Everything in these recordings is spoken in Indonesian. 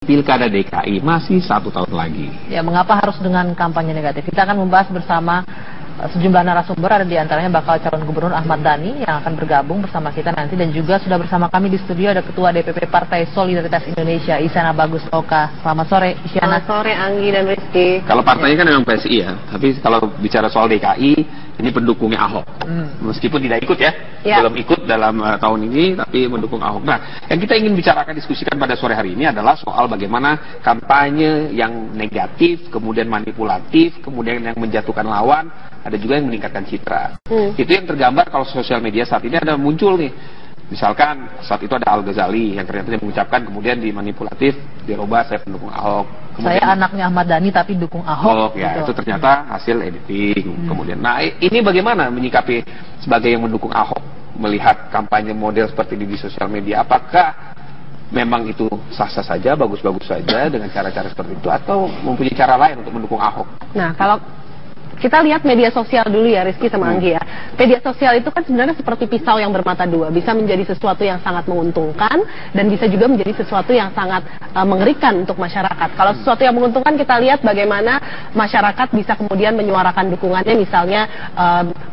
Pilkada DKI masih 1 tahun lagi. Ya, mengapa harus dengan kampanye negatif? Kita akan membahas bersama sejumlah narasumber, ada di antaranya bakal calon gubernur Ahmad Dhani yang akan bergabung bersama kita nanti, dan juga sudah bersama kami di studio ada Ketua DPP Partai Solidaritas Indonesia, Isyana Bagus Oka. Selamat sore, Isyana. Selamat sore, Anggi dan Rizky. Kalau partainya kan memang PSI ya, tapi kalau bicara soal DKI, ini pendukungnya Ahok. Meskipun tidak ikut ya, belum ikut dalam tahun ini, tapi mendukung Ahok. Nah, yang kita ingin bicarakan, diskusikan pada sore hari ini adalah soal bagaimana kampanye yang negatif, kemudian manipulatif, kemudian yang menjatuhkan lawan, ada juga yang meningkatkan citra. Itu yang tergambar kalau sosial media saat ini ada muncul nih. Misalkan saat itu ada Al-Ghazali yang ternyata mengucapkan, kemudian dimanipulatif, dirubah, saya pendukung Ahok. Kemudian, saya anaknya Ahmad Dhani tapi dukung Ahok. Ya, itu ternyata hasil editing. Kemudian, nah ini bagaimana menyikapi sebagai yang mendukung Ahok, melihat kampanye model seperti ini di sosial media? Apakah memang itu sah-sah saja, bagus-bagus saja dengan cara-cara seperti itu, atau mempunyai cara lain untuk mendukung Ahok? Nah, kalau kita lihat media sosial dulu ya, Rizky sama Anggi ya. Media sosial itu kan sebenarnya seperti pisau yang bermata dua. Bisa menjadi sesuatu yang sangat menguntungkan, dan bisa juga menjadi sesuatu yang sangat mengerikan untuk masyarakat. Kalau sesuatu yang menguntungkan, kita lihat bagaimana masyarakat bisa kemudian menyuarakan dukungannya, misalnya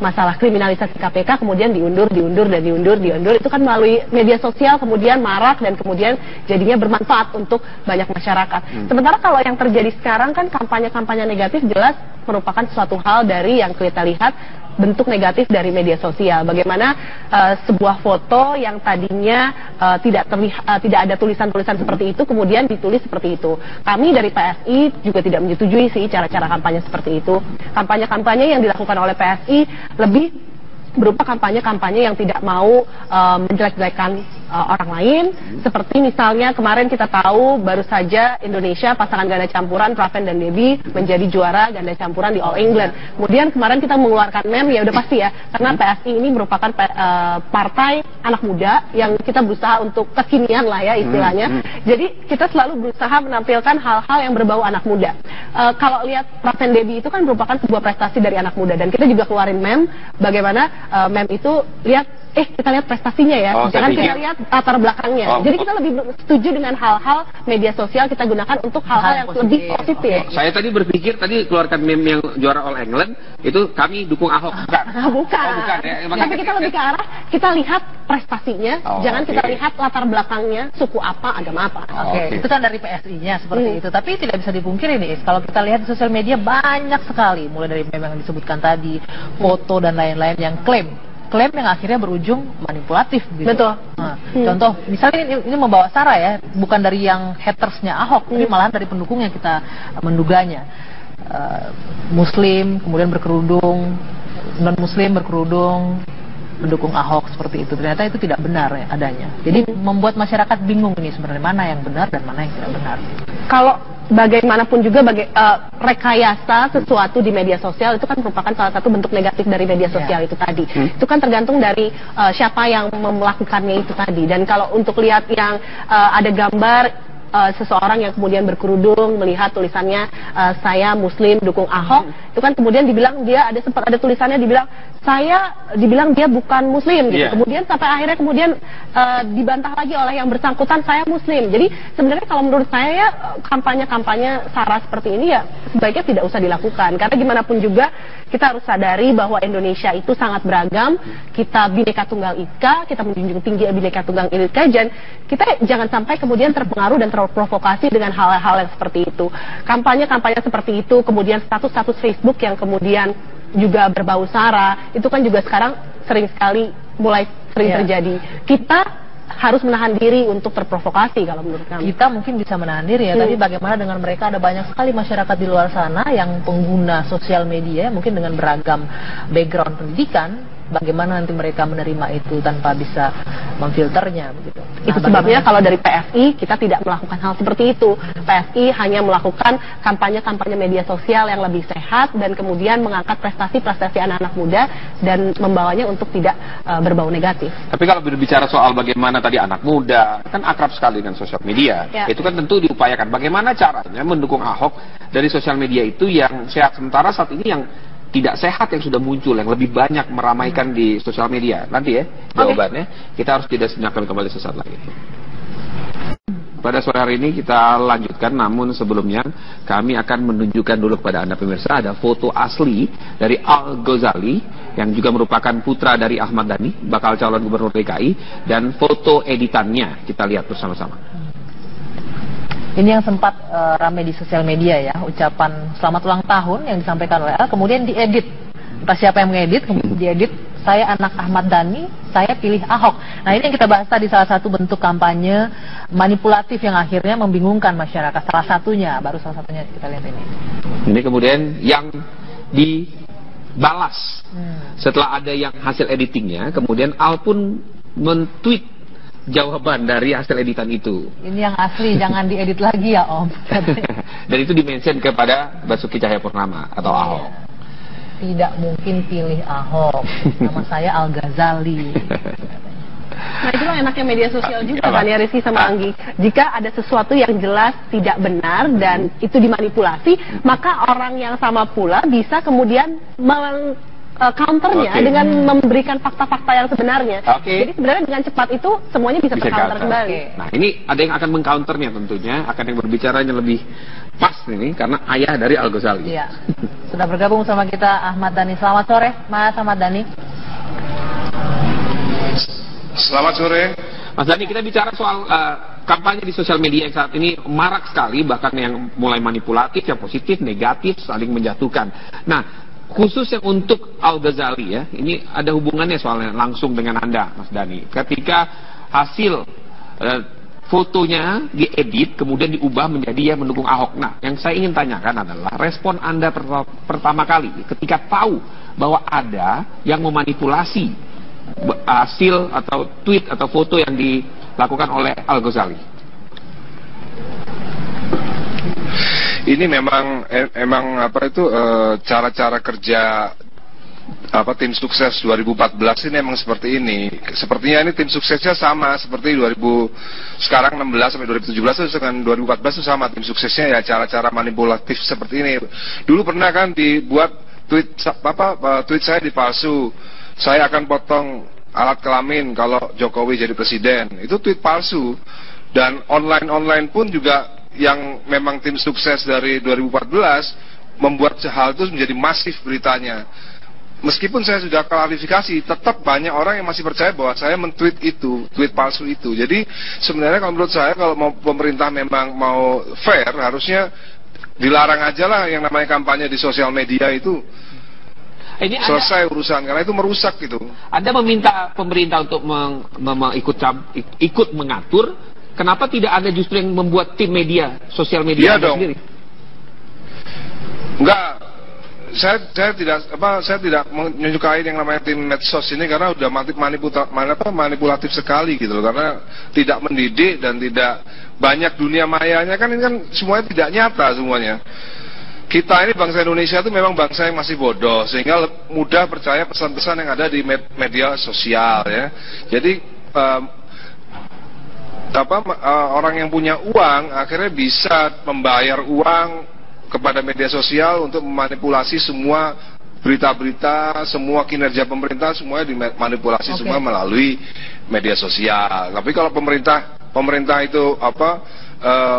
masalah kriminalisasi KPK, kemudian diundur. Itu kan melalui media sosial, kemudian marak, dan kemudian jadinya bermanfaat untuk banyak masyarakat. Sementara kalau yang terjadi sekarang kan kampanye-kampanye negatif jelas merupakan suatu hal dari yang kita lihat bentuk negatif dari media sosial. Bagaimana sebuah foto yang tadinya tidak ada tulisan-tulisan seperti itu, kemudian ditulis seperti itu. Kami dari PSI juga tidak menyetujui sih cara-cara kampanye seperti itu. Kampanye-kampanye yang dilakukan oleh PSI lebih berupa kampanye-kampanye yang tidak mau menjelek-jelekan orang lain. Seperti misalnya kemarin kita tahu baru saja Indonesia pasangan ganda campuran Praven dan Debbie menjadi juara ganda campuran di All England. Kemudian kemarin kita mengeluarkan meme, ya udah pasti ya, karena PSI ini merupakan partai anak muda yang kita berusaha untuk kekinian lah ya istilahnya. Jadi kita selalu berusaha menampilkan hal-hal yang berbau anak muda. Kalau lihat Praven Debbie itu kan merupakan sebuah prestasi dari anak muda, dan kita juga keluarin meme bagaimana meme itu kita lihat prestasinya ya, jangan kita lihat latar belakangnya. Jadi kita lebih setuju dengan hal-hal media sosial kita gunakan untuk hal-hal yang lebih positif. Saya tadi berpikir keluarkan meme yang juara All England itu kami dukung Ahok, bukan? Bukan. Bukan ya. Tapi kita lebih ke arah kita lihat prestasinya, jangan kita lihat latar belakangnya, suku apa, agama apa. Itu kan dari PSI-nya seperti itu. Tapi tidak bisa dipungkiri nih, kalau kita lihat di sosial media banyak sekali, mulai dari meme yang disebutkan tadi, foto dan lain-lain yang klaim yang akhirnya berujung manipulatif gitu. Betul. Nah, contoh, misalnya ini membawa sara ya, bukan dari yang hatersnya Ahok, tapi malahan dari pendukungnya kita menduganya. Muslim, kemudian berkerudung, non-muslim berkerudung, mendukung Ahok seperti itu. Ternyata itu tidak benar ya adanya. Jadi membuat masyarakat bingung ini sebenarnya mana yang benar dan mana yang tidak benar. Kalau bagaimanapun juga rekayasa sesuatu di media sosial itu kan merupakan salah satu bentuk negatif dari media sosial itu tadi. Itu kan tergantung dari siapa yang melakukannya itu tadi. Dan kalau untuk lihat yang ada gambar seseorang yang kemudian berkerudung melihat tulisannya saya Muslim dukung Ahok, itu kan kemudian dibilang sempat ada tulisannya dibilang dia bukan Muslim gitu. Kemudian sampai akhirnya dibantah lagi oleh yang bersangkutan saya Muslim. Jadi sebenarnya kalau menurut saya kampanye-kampanye sara seperti ini ya sebaiknya tidak usah dilakukan, karena gimana pun juga kita harus sadari bahwa Indonesia itu sangat beragam, kita Bhinneka Tunggal Ika, kita menjunjung tinggi Bhinneka Tunggal Ika, dan kita jangan sampai kemudian terpengaruh dan terprovokasi dengan hal-hal yang seperti itu. Kampanye-kampanye seperti itu, kemudian status-status Facebook yang kemudian juga berbau sara, itu kan juga sekarang mulai sering terjadi. Kita harus menahan diri untuk terprovokasi kalau menurut kami. Kita mungkin bisa menahan diri ya, tapi bagaimana dengan mereka? Ada banyak sekali masyarakat di luar sana yang pengguna sosial media, mungkin dengan beragam background pendidikan. Bagaimana nanti mereka menerima itu tanpa bisa memfilternya begitu. Itu sebabnya kalau dari PSI kita tidak melakukan hal seperti itu. PSI hanya melakukan kampanye-kampanye media sosial yang lebih sehat dan kemudian mengangkat prestasi-prestasi anak-anak muda dan membawanya untuk tidak berbau negatif. Tapi kalau berbicara soal bagaimana tadi anak muda kan akrab sekali dengan sosial media, itu kan tentu diupayakan. Bagaimana caranya mendukung Ahok dari sosial media itu yang sehat, sementara saat ini yang tidak sehat yang sudah muncul, yang lebih banyak meramaikan di sosial media. Nanti ya jawabannya. Kita harus jeda sejenak, kami kembali sesaat lagi. pada sore hari ini kita lanjutkan, namun sebelumnya kami akan menunjukkan dulu kepada Anda pemirsa ada foto asli dari Al Ghazali yang juga merupakan putra dari Ahmad Dhani, bakal calon gubernur DKI, dan foto editannya kita lihat bersama-sama. Ini yang sempat ramai di sosial media ya, ucapan selamat ulang tahun yang disampaikan oleh Al, kemudian diedit. Entah siapa yang mengedit, kemudian diedit, saya anak Ahmad Dhani, saya pilih Ahok. Nah, ini yang kita bahas tadi, salah satu bentuk kampanye manipulatif yang akhirnya membingungkan masyarakat. Salah satunya kita lihat ini. Ini kemudian yang dibalas setelah ada yang hasil editingnya, kemudian Al pun men-tweet jawaban dari hasil editan itu. Ini yang asli, jangan diedit lagi ya Om. Dan itu dimention kepada Basuki Cahayapurnama atau Ahok. Tidak mungkin pilih Ahok, nama saya Al Ghazali. Nah, itulah enaknya media sosial juga kan ya, Rizky sama Anggi. Jika ada sesuatu yang jelas tidak benar dan itu dimanipulasi, maka orang yang sama pula bisa kemudian counternya dengan memberikan fakta-fakta yang sebenarnya. Jadi sebenarnya dengan cepat itu semuanya bisa tercounter kembali. Nah, ini ada yang akan mengcounternya tentunya, akan yang berbicaranya lebih pas ini karena ayah dari Al Ghazali. Iya. Sudah bergabung sama kita Ahmad Dhani. Selamat sore, Mas Ahmad Dhani. Selamat sore. Mas Dhani, kita bicara soal kampanye di sosial media yang saat ini marak sekali, bahkan yang mulai manipulatif, yang positif, negatif, saling menjatuhkan. Nah, khusus yang untuk Al Ghazali ya, ini ada hubungannya soalnya langsung dengan Anda, Mas Dhani. Ketika hasil fotonya diedit, kemudian diubah menjadi ya mendukung Ahok. Nah, yang saya ingin tanyakan adalah respon Anda pertama kali ketika tahu bahwa ada yang memanipulasi hasil atau tweet atau foto yang dilakukan oleh Al Ghazali. Ini memang cara-cara kerja tim sukses 2014 ini emang seperti ini. Sepertinya ini tim suksesnya sama seperti 2016 sampai 2017 dengan 2014 itu sama, tim suksesnya ya cara-cara manipulatif seperti ini. Dulu pernah kan dibuat tweet saya dipalsu. Saya akan potong alat kelamin kalau Jokowi jadi presiden. Itu tweet palsu. Dan online pun juga yang memang tim sukses dari 2014 membuat hal itu menjadi masif beritanya. Meskipun saya sudah klarifikasi, tetap banyak orang yang masih percaya bahwa saya men-tweet itu, tweet palsu itu. Jadi sebenarnya kalau menurut saya, kalau mau pemerintah memang mau fair, harusnya dilarang aja lah yang namanya kampanye di sosial media itu. Ini selesai urusan, karena itu merusak gitu. Anda meminta pemerintah untuk ikut mengatur. Kenapa tidak Anda justru yang membuat tim media, sosial media sendiri? Enggak, saya tidak menyukai yang namanya tim medsos ini karena udah manipulatif sekali gitu loh. Karena tidak mendidik dan tidak banyak dunia mayanya kan, ini kan semuanya tidak nyata semuanya. Kita ini bangsa Indonesia itu memang bangsa yang masih bodoh sehingga mudah percaya pesan-pesan yang ada di media sosial ya. Jadi orang yang punya uang akhirnya bisa membayar uang kepada media sosial untuk memanipulasi semua berita-berita, semua kinerja pemerintah, semuanya dimanipulasi semua melalui media sosial. Tapi kalau pemerintah itu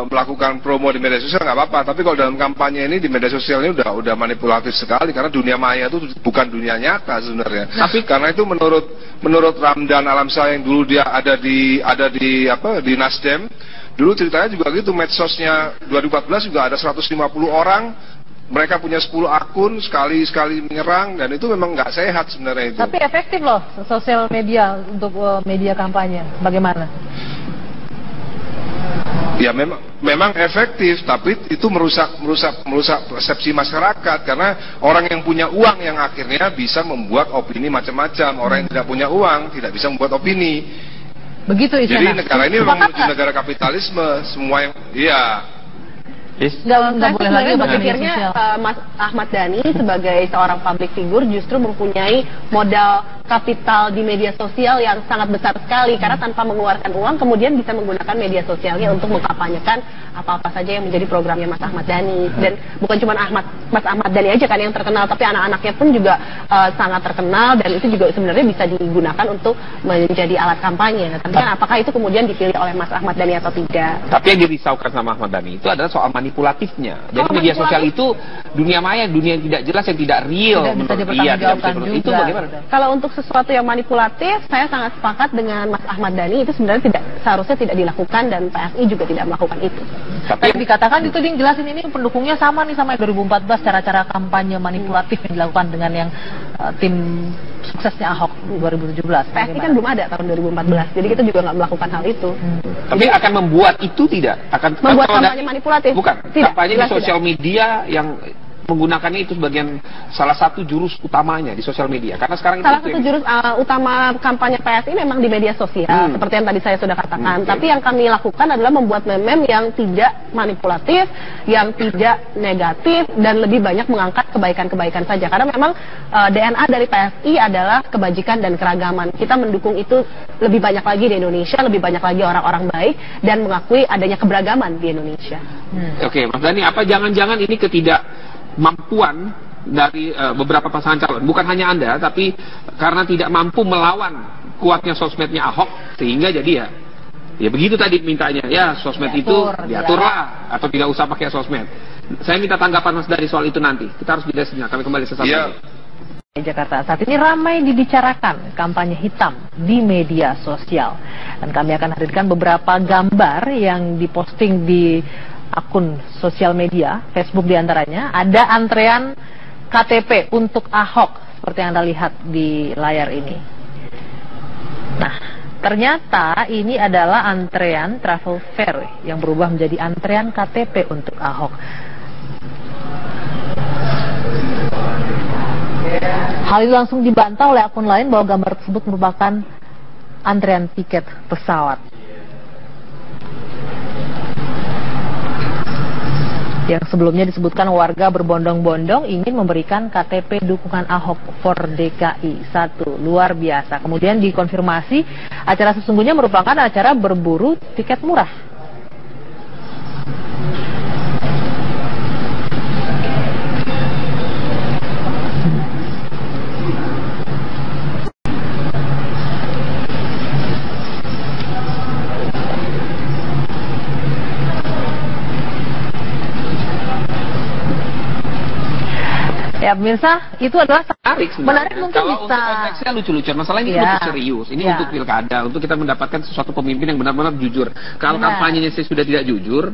melakukan promo di media sosial nggak apa-apa. Tapi kalau dalam kampanye ini di media sosial ini udah manipulatif sekali karena dunia maya itu bukan dunia nyata sebenarnya. Tapi karena itu menurut Ramdan Alamsyah yang dulu dia ada di Nasdem, dulu ceritanya juga gitu, medsosnya 2014 juga ada 150 orang, mereka punya 10 akun, sekali menyerang, dan itu memang nggak sehat sebenarnya itu. Tapi efektif loh sosial media untuk media kampanye, bagaimana? Ya memang efektif, tapi itu merusak persepsi masyarakat karena orang yang punya uang yang akhirnya bisa membuat opini macam-macam, orang yang tidak punya uang tidak bisa membuat opini. Begitu Isyana. Jadi negara ini memang menuju negara kapitalisme, semua yang Nggak boleh lagi berpikirnya Mas Ahmad Dhani sebagai seorang public figure justru mempunyai modal kapital di media sosial yang sangat besar sekali, karena tanpa mengeluarkan uang kemudian bisa menggunakan media sosialnya untuk mengkampanyekan apa-apa saja yang menjadi programnya Mas Ahmad Dhani. Dan bukan cuma Mas Ahmad Dhani aja kan yang terkenal, tapi anak-anaknya pun juga sangat terkenal, dan itu juga sebenarnya bisa digunakan untuk menjadi alat kampanye. Tapi kan apakah itu kemudian dipilih oleh Mas Ahmad Dhani atau tidak? Tapi yang dirisaukan sama Ahmad Dhani itu adalah soal manipulatifnya. Jadi media sosial itu dunia maya, dunia yang tidak jelas, yang tidak real. Itu bagaimana? Kalau untuk sesuatu yang manipulatif, saya sangat sepakat dengan Mas Ahmad Dhani, itu sebenarnya seharusnya tidak dilakukan, dan PSI juga tidak melakukan itu. Tapi dikatakan itu dia jelasin ini pendukungnya sama nih sama 2014, cara-cara kampanye manipulatif yang dilakukan dengan yang tim suksesnya Ahok 2017. PSI kan belum ada tahun 2014, jadi kita juga nggak melakukan hal itu. Tapi akan membuat itu tidak? Akan membuat kampanye manipulatif? Bukan, tidak, kampanye di sosial media yang menggunakannya itu sebagian salah satu jurus utamanya di sosial media, karena sekarang salah satu jurus utama kampanye PSI memang di media sosial, seperti yang tadi saya sudah katakan. Tapi yang kami lakukan adalah membuat meme yang tidak manipulatif, yang tidak negatif, dan lebih banyak mengangkat kebaikan-kebaikan saja, karena memang DNA dari PSI adalah kebajikan dan keragaman. Kita mendukung itu lebih banyak lagi di Indonesia, lebih banyak lagi orang-orang baik, dan mengakui adanya keberagaman di Indonesia. Oke, Mas Dhani, apa jangan-jangan ini ketidakmampuan dari beberapa pasangan calon, bukan hanya Anda, tapi karena tidak mampu melawan kuatnya sosmednya Ahok, sehingga jadi ya begitu tadi mintanya, ya sosmed diaturlah, atau tidak usah pakai sosmed. Saya minta tanggapan Mas Dhani soal itu nanti. Kita harus jeda sejenak, kami kembali sesaat lagi. Jakarta saat ini ramai dibicarakan kampanye hitam di media sosial, dan kami akan hadirkan beberapa gambar yang diposting di akun sosial media, Facebook diantaranya. Ada antrean KTP untuk Ahok seperti yang Anda lihat di layar ini. Nah, ternyata ini adalah antrean travel fair yang berubah menjadi antrean KTP untuk Ahok. Hal itu langsung dibantah oleh akun lain bahwa gambar tersebut merupakan antrean tiket pesawat. Yang sebelumnya disebutkan warga berbondong-bondong ingin memberikan KTP dukungan Ahok for DKI 1. Luar biasa. Kemudian dikonfirmasi acara sesungguhnya merupakan acara berburu tiket murah. Ya pemirsa, itu adalah menarik mungkin kalau bisa. Untuk konteksnya lucu-lucuan, masalah ini untuk serius, ini untuk pilkada, untuk kita mendapatkan sesuatu pemimpin yang benar-benar jujur. Kalau kampanyenya sudah tidak jujur,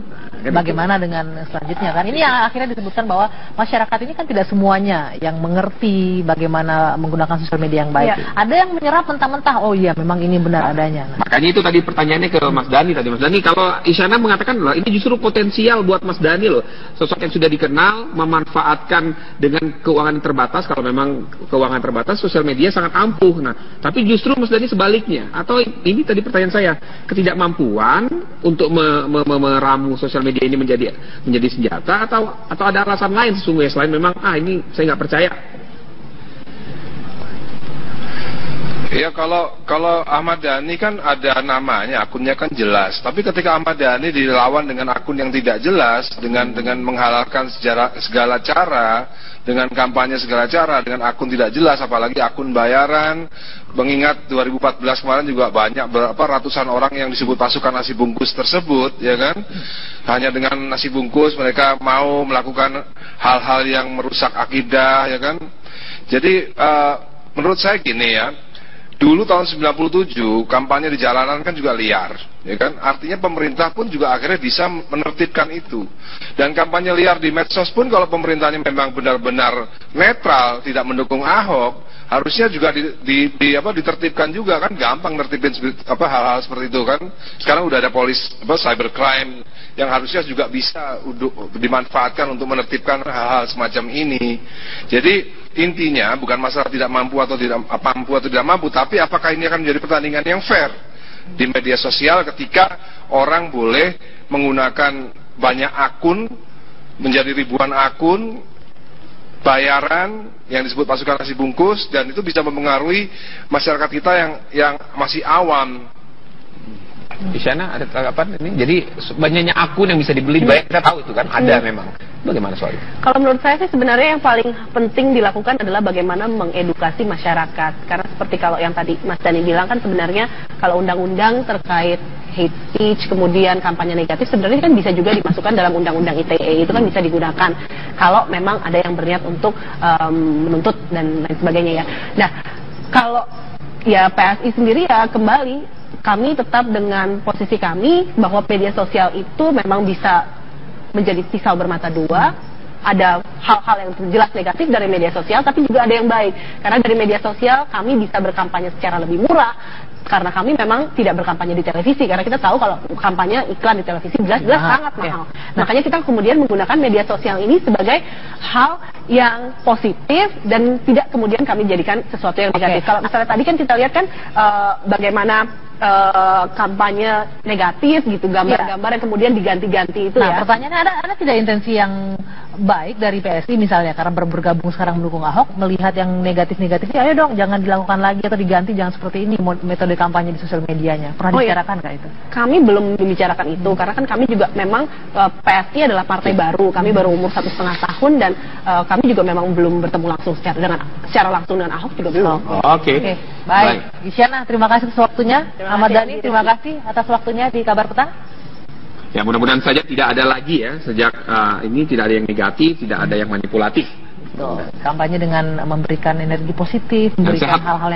bagaimana dengan selanjutnya kan? Ini yang akhirnya disebutkan bahwa masyarakat ini kan tidak semuanya yang mengerti bagaimana menggunakan sosial media yang baik. Ada yang menyerap mentah-mentah, oh iya memang ini benar adanya. Makanya itu tadi pertanyaannya ke Mas Dhani tadi. Mas Dhani, kalau Isyana mengatakan loh, ini justru potensial buat Mas Dhani loh, sosok yang sudah dikenal memanfaatkan dengan keuangan terbatas. Kalau memang keuangan terbatas, sosial media sangat ampuh. Nah, tapi justru Mas Dhani sebaliknya. Atau ini tadi pertanyaan saya, ketidakmampuan untuk meramu sosial media ini menjadi senjata, atau ada alasan lain sesungguhnya selain memang ini saya nggak percaya. Ya kalau Ahmad Dhani kan ada namanya, akunnya kan jelas. Tapi ketika Ahmad Dhani dilawan dengan akun yang tidak jelas, dengan menghalalkan segala cara, dengan kampanye segala cara, dengan akun tidak jelas, apalagi akun bayaran. Mengingat 2014 kemarin juga banyak ratusan orang yang disebut pasukan nasi bungkus tersebut, ya kan? Hanya dengan nasi bungkus mereka mau melakukan hal-hal yang merusak akidah, ya kan? Jadi menurut saya gini ya. Dulu tahun 97 kampanye di jalanan kan juga liar, ya kan? Artinya pemerintah pun juga akhirnya bisa menertibkan itu. Dan kampanye liar di medsos pun kalau pemerintahnya memang benar-benar netral, tidak mendukung Ahok, harusnya juga ditertibkan juga kan, gampang nertibin hal-hal seperti itu kan. Sekarang udah ada cybercrime yang harusnya juga bisa dimanfaatkan untuk menertibkan hal-hal semacam ini. Jadi intinya bukan masalah tidak mampu atau tidak mampu, tapi apakah ini akan menjadi pertandingan yang fair di media sosial ketika orang boleh menggunakan banyak akun, menjadi ribuan akun, bayaran yang disebut pasukan nasi bungkus, dan itu bisa mempengaruhi masyarakat kita yang masih awam. Isyana ada tanggapan ini? Jadi banyaknya akun yang bisa dibeli, banyak kita tahu itu kan ada memang. Bagaimana soal itu? Kalau menurut saya sih sebenarnya yang paling penting dilakukan adalah bagaimana mengedukasi masyarakat. Karena seperti kalau yang tadi Mas Dani bilang kan sebenarnya kalau undang-undang terkait hate speech, kemudian kampanye negatif sebenarnya kan bisa juga dimasukkan dalam undang-undang ITE, itu kan bisa digunakan kalau memang ada yang berniat untuk menuntut dan lain sebagainya ya. Nah, kalau ya PSI sendiri ya kembali kami tetap dengan posisi kami bahwa media sosial itu memang bisa menjadi pisau bermata dua. Ada hal-hal yang jelas negatif dari media sosial, tapi juga ada yang baik. Karena dari media sosial kami bisa berkampanye secara lebih murah, karena kami memang tidak berkampanye di televisi. Karena kita tahu kalau kampanye iklan di televisi jelas-jelas sangat mahal. Makanya kita kemudian menggunakan media sosial ini sebagai hal yang positif dan tidak kemudian kami jadikan sesuatu yang negatif. Kalau misalnya tadi kan kita lihat kan bagaimana kampanye negatif gitu, gambar-gambar yang kemudian diganti-ganti itu ya. Pertanyaannya ada tidak intensi yang baik dari PSI misalnya karena bergabung sekarang mendukung Ahok, melihat yang negatif-negatifnya, ayo dong jangan dilakukan lagi atau diganti, jangan seperti ini metode kampanye di sosial medianya. Pernah dibicarakan nggak itu? Kami belum membicarakan itu karena kan kami juga memang PSI adalah partai baru, kami baru umur 1,5 tahun dan kami juga memang belum bertemu langsung secara langsung dengan Ahok juga belum. Oke. Baik. Isyana, terima kasih atas waktunya. Ahmad Dhani, terima kasih atas waktunya di Kabar Petang. Ya mudah-mudahan saja tidak ada lagi ya, sejak ini tidak ada yang negatif, tidak ada yang manipulatif. Kampanye dengan memberikan energi positif, memberikan hal-hal yang